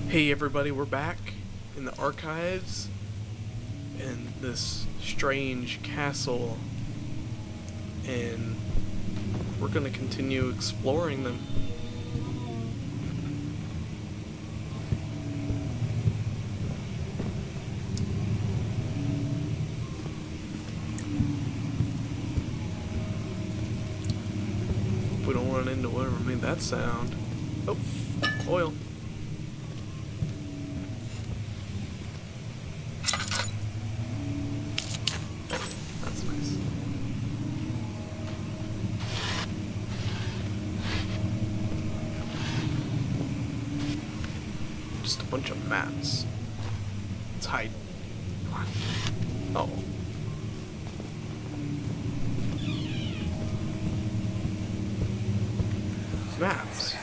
Hey everybody, we're back in the archives in this strange castle, and we're going to continue exploring them. We don't run into whatever made that sound. Oh, oil. That's nice. Just a bunch of maps. Let's hide. Come on. Oh. Maps.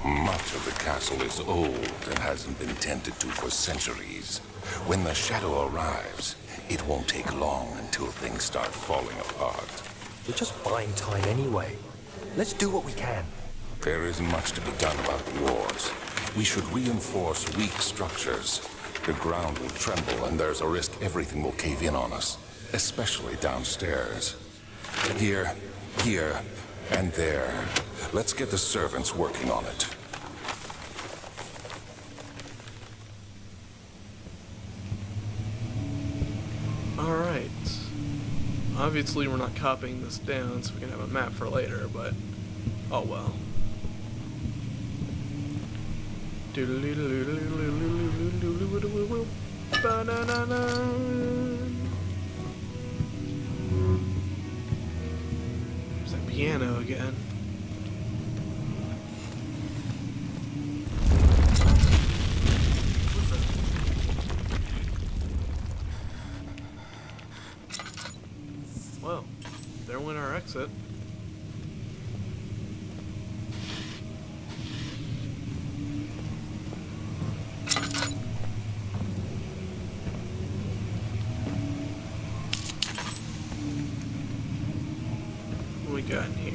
Much of the castle is old and hasn't been tended to for centuries. When the shadow arrives, it won't take long until things start falling apart. We're just buying time anyway. Let's do what we can. There isn't much to be done about the wars. We should reinforce weak structures. The ground will tremble and there's a risk everything will cave in on us, especially downstairs. Here, and there. Let's get the servants working on it. Alright. Obviously we're not copying this down so we can have a map for later, but oh well. There's that piano again. Well, there went our exit. What we got in here?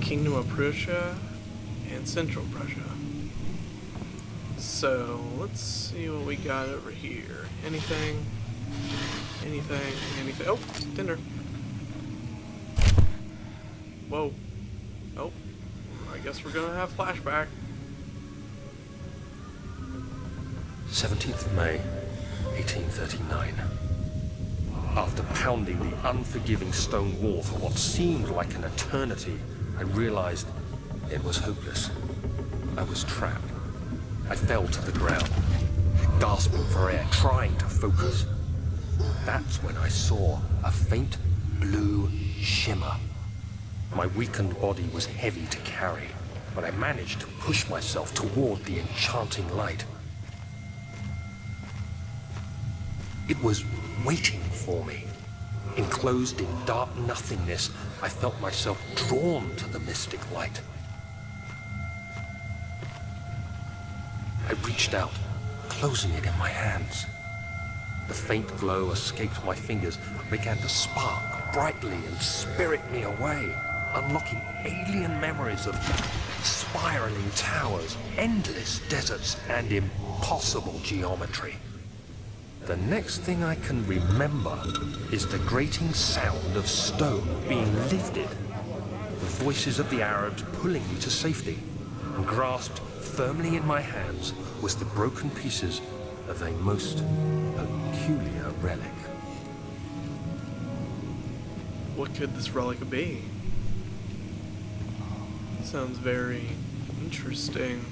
Kingdom of Prussia and Central Prussia. So, let's see what we got over here. Anything? Anything? Oh, Tinder. Whoa. Oh, I guess we're gonna have flashback. 17th of May, 1839. After pounding the unforgiving stone wall for what seemed like an eternity, I realized it was hopeless. I was trapped. I fell to the ground, gasping for air, trying to focus. That's when I saw a faint blue shimmer. My weakened body was heavy to carry, but I managed to push myself toward the enchanting light. It was waiting for me. Enclosed in dark nothingness, I felt myself drawn to the mystic light. I reached out, closing it in my hands. The faint glow escaped my fingers and began to spark brightly and spirit me away, unlocking alien memories of spiraling towers, endless deserts, and impossible geometry. The next thing I can remember is the grating sound of stone being lifted, the voices of the Arabs pulling me to safety, and grasped firmly in my hands was the broken pieces of a most peculiar relic. What could this relic be? Sounds very interesting.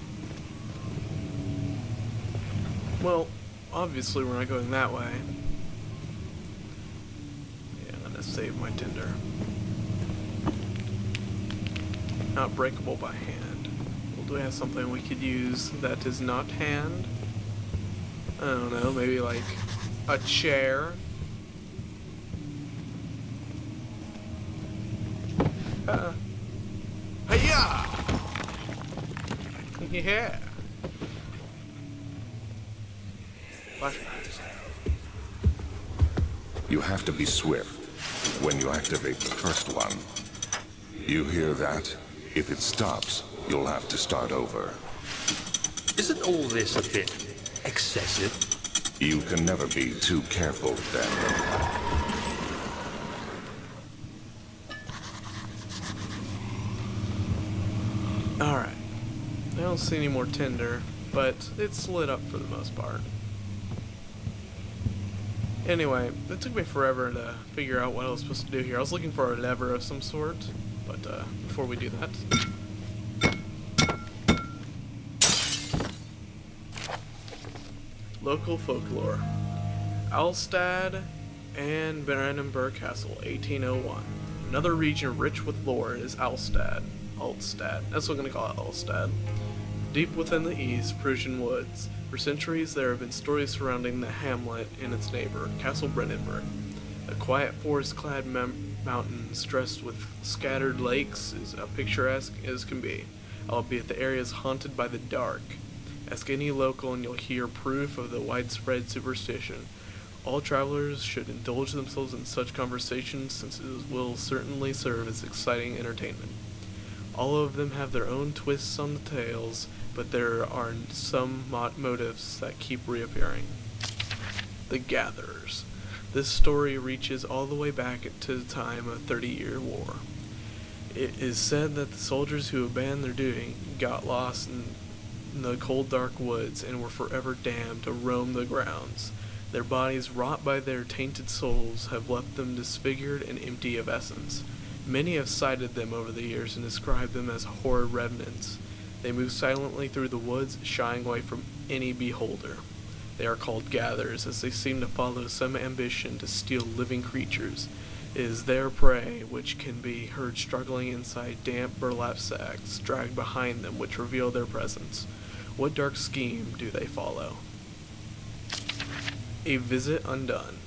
Well, obviously we're not going that way. Yeah, I'm gonna save my tinder. Not breakable by hand. Well, do we have something we could use that is not hand? I don't know, maybe like a chair? Hiya! Yeah. Flashbacks. You have to be swift when you activate the first one. You hear that? If it stops, You'll have to start over. Isn't all this a bit excessive? You can never be too careful, Ben. Alright. I don't see any more tinder, but it's lit up for the most part. Anyway, it took me forever to figure out what I was supposed to do here. I was looking for a lever of some sort, but before we do that... Local folklore. Alstad and Brandenburg Castle, 1801. Another region rich with lore is Alstad. That's what I'm going to call it, Alstad. Deep within the east, Prussian woods. For centuries there have been stories surrounding the hamlet and its neighbor, Castle Brandenburg. A quiet forest-clad mountain stressed with scattered lakes is as picturesque as can be, albeit the area is haunted by the dark. Ask any local and you'll hear proof of the widespread superstition. All travelers should indulge themselves in such conversations since it will certainly serve as exciting entertainment. All of them have their own twists on the tales, but there are some motifs that keep reappearing. The Gatherers. This story reaches all the way back to the time of the 30-Year War. It is said that the soldiers who abandoned their duty got lost in the cold dark woods and were forever damned to roam the grounds. Their bodies, wrought by their tainted souls, have left them disfigured and empty of essence. Many have cited them over the years and described them as horrid remnants. They move silently through the woods, shying away from any beholder. They are called gatherers, as they seem to follow some ambition to steal living creatures. It is their prey which can be heard struggling inside damp burlap sacks dragged behind them, which reveal their presence. What dark scheme do they follow? A Visit Undone.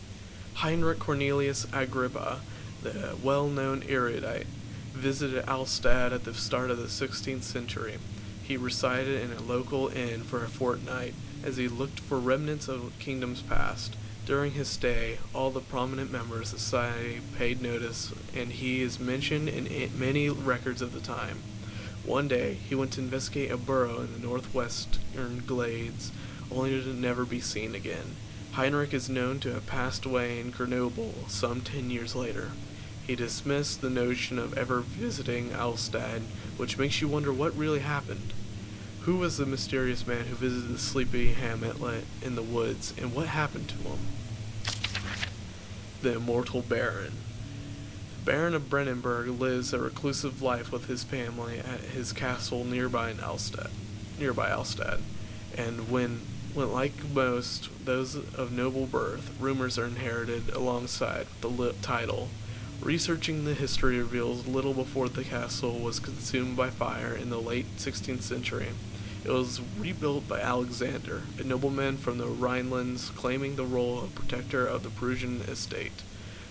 Heinrich Cornelius Agrippa, the well-known erudite, visited Alstad at the start of the 16th century. He resided in a local inn for a fortnight as he looked for remnants of kingdoms past. During his stay, all the prominent members of society paid notice, and he is mentioned in many records of the time. One day, he went to investigate a burrow in the northwestern glades, only to never be seen again. Heinrich is known to have passed away in Grenoble some 10 years later. He dismissed the notion of ever visiting Alstad, which makes you wonder what really happened. Who was the mysterious man who visited the sleepy hamlet in the woods, and what happened to him? The Immortal Baron. The Baron of Brandenburg lives a reclusive life with his family at his castle nearby Alstad, and when like most those of noble birth, rumors are inherited alongside the title. Researching the history reveals little before the castle was consumed by fire in the late 16th century. It was rebuilt by Alexander, a nobleman from the Rhinelands claiming the role of protector of the Prussian estate.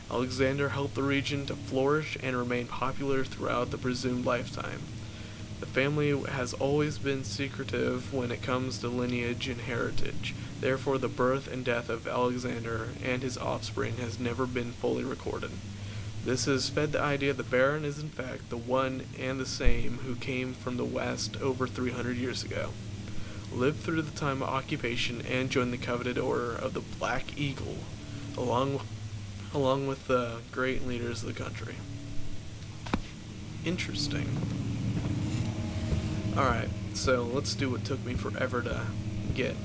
Alexander helped the region to flourish and remain popular throughout the presumed lifetime. The family has always been secretive when it comes to lineage and heritage. Therefore, the birth and death of Alexander and his offspring has never been fully recorded. This has fed the idea the Baron is in fact the one and the same who came from the West over 300 years ago, lived through the time of occupation, and joined the coveted order of the Black Eagle, along with the great leaders of the country. Interesting. Alright, so let's do what took me forever to get,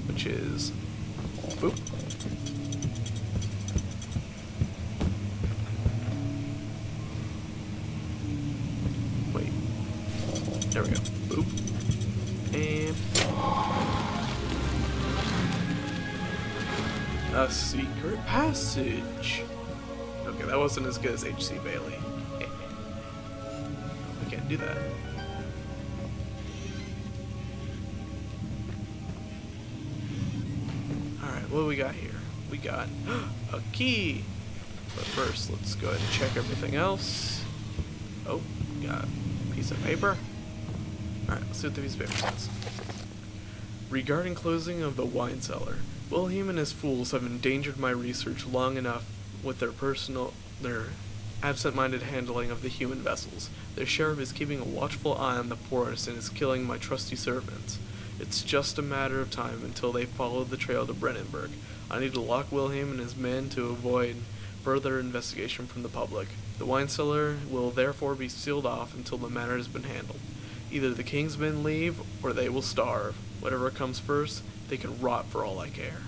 which is... boop. Wait. There we go. Boop. And... a secret passage. Okay, that wasn't as good as H.C. Bailey. I can't do that. Alright, what do we got here? We got a key. But first, let's go ahead and check everything else. Oh, got a piece of paper. Alright, let's see what the piece of paper says. Regarding closing of the wine cellar, Wilhelm and his fools have endangered my research long enough with their absent-minded handling of the human vessels. The sheriff is keeping a watchful eye on the forest and is killing my trusty servants. It's just a matter of time until they follow the trail to Brennenburg. I need to lock Wilhelm and his men to avoid further investigation from the public. The wine cellar will therefore be sealed off until the matter has been handled. Either the king's men leave, or they will starve. Whatever comes first, they can rot for all I care.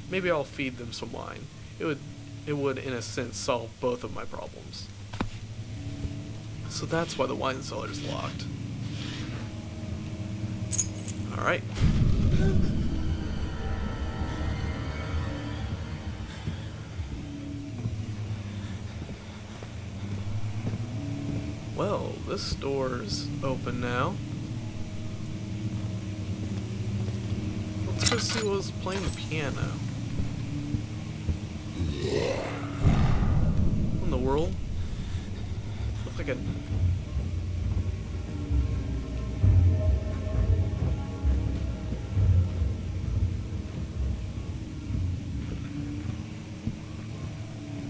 Maybe I'll feed them some wine. It would, in a sense, solve both of my problems. So that's why the wine cellar is locked. Alright. Well, this door's open now. Let's go see who's playing the piano. What in the world? Looks like a...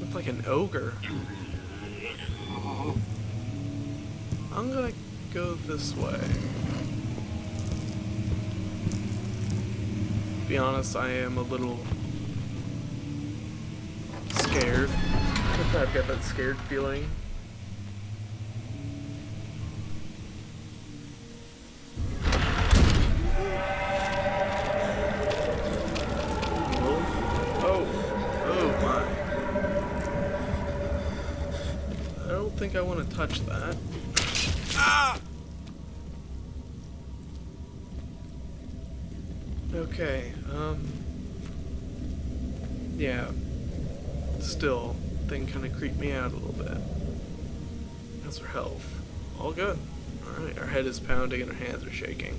Looks like an ogre. I'm gonna go this way. To be honest, I am a little scared. I've got that scared feeling. Oh my. I don't think I want to touch that. Ah! Okay, yeah, still, thing kind of creeped me out a little bit. How's her health? All good. Alright, our head is pounding and our hands are shaking.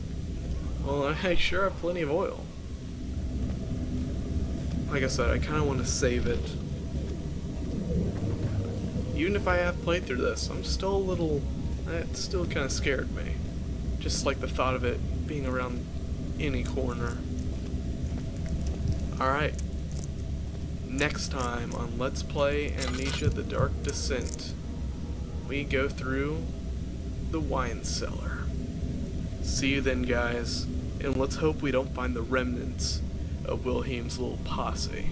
Well, I sure have plenty of oil. Like I said, I kind of want to save it. Even if I have played through this, I'm still a little... It still kind of scared me. Just like the thought of it being around any corner. Alright. Next time on Let's Play Amnesia: The Dark Descent, we go through the wine cellar. See you then, guys, and let's hope we don't find the remnants of Wilhelm's little posse.